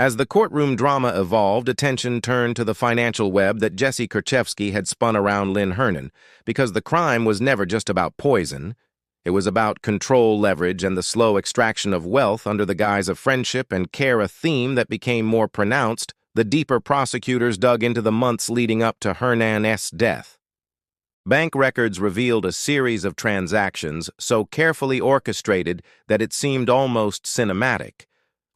As the courtroom drama evolved, attention turned to the financial web that Jesse Kerchevsky had spun around Lynn Hernan, because the crime was never just about poison. It was about control, leverage, and the slow extraction of wealth under the guise of friendship and care, a theme that became more pronounced the deeper prosecutors dug into the months leading up to Hernan's death. Bank records revealed a series of transactions so carefully orchestrated that it seemed almost cinematic.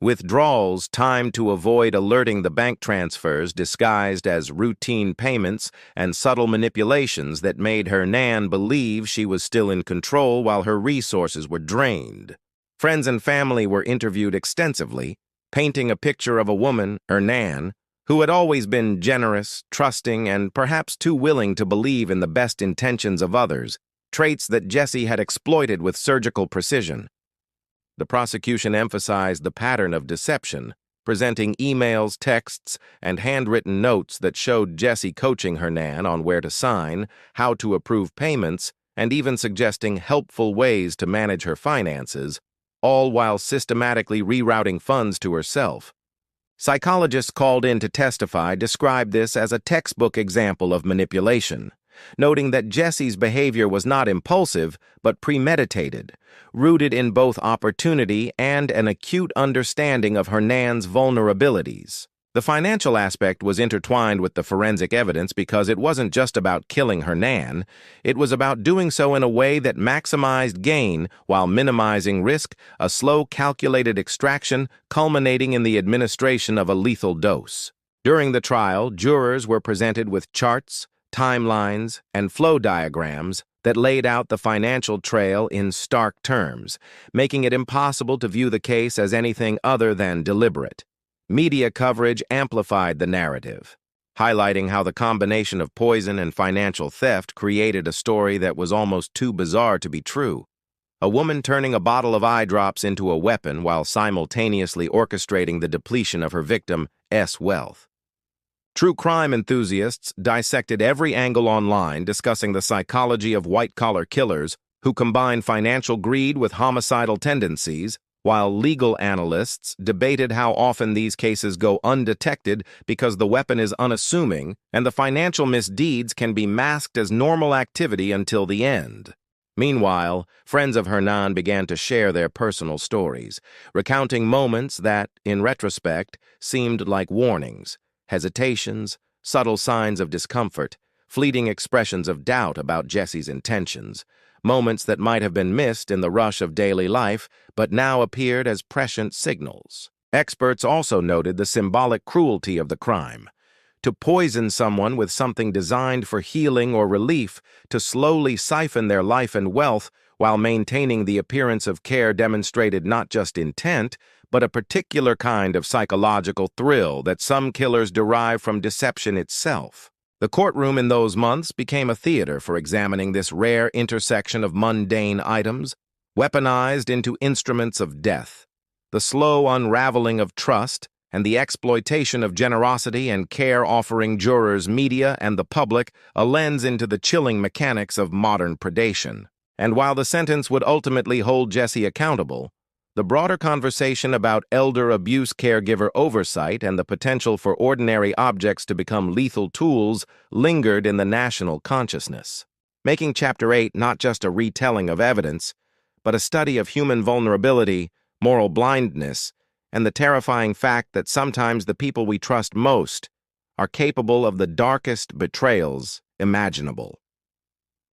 Withdrawals timed to avoid alerting the bank transfers disguised as routine payments and subtle manipulations that made Hernan believe she was still in control while her resources were drained. Friends and family were interviewed extensively, painting a picture of a woman, Hernan, who had always been generous, trusting, and perhaps too willing to believe in the best intentions of others, traits that Jesse had exploited with surgical precision. The prosecution emphasized the pattern of deception, presenting emails, texts, and handwritten notes that showed Jesse coaching Hernan on where to sign, how to approve payments, and even suggesting helpful ways to manage her finances, all while systematically rerouting funds to herself. Psychologists called in to testify described this as a textbook example of manipulation, noting that Jesse's behavior was not impulsive but premeditated, rooted in both opportunity and an acute understanding of Hernan's vulnerabilities. The financial aspect was intertwined with the forensic evidence because it wasn't just about killing Hernan, it was about doing so in a way that maximized gain while minimizing risk, a slow, calculated extraction culminating in the administration of a lethal dose. During the trial, jurors were presented with charts, timelines, and flow diagrams that laid out the financial trail in stark terms, making it impossible to view the case as anything other than deliberate. Media coverage amplified the narrative, highlighting how the combination of poison and financial theft created a story that was almost too bizarre to be true. A woman turning a bottle of eyedrops into a weapon while simultaneously orchestrating the depletion of her victim's wealth. True crime enthusiasts dissected every angle online, discussing the psychology of white-collar killers who combine financial greed with homicidal tendencies, while legal analysts debated how often these cases go undetected because the weapon is unassuming and the financial misdeeds can be masked as normal activity until the end. Meanwhile, friends of Hernan began to share their personal stories, recounting moments that, in retrospect, seemed like warnings, hesitations, subtle signs of discomfort, fleeting expressions of doubt about Jesse's intentions, moments that might have been missed in the rush of daily life but now appeared as prescient signals. Experts also noted the symbolic cruelty of the crime. To poison someone with something designed for healing or relief, to slowly siphon their life and wealth while maintaining the appearance of care demonstrated not just intent, but a particular kind of psychological thrill that some killers derive from deception itself. The courtroom in those months became a theater for examining this rare intersection of mundane items, weaponized into instruments of death. The slow unraveling of trust and the exploitation of generosity and care, offering jurors, media, and the public a lens into the chilling mechanics of modern predation. And while the sentence would ultimately hold Jesse accountable, the broader conversation about elder abuse caregiver oversight and the potential for ordinary objects to become lethal tools lingered in the national consciousness, making Chapter 8 not just a retelling of evidence, but a study of human vulnerability, moral blindness, and the terrifying fact that sometimes the people we trust most are capable of the darkest betrayals imaginable.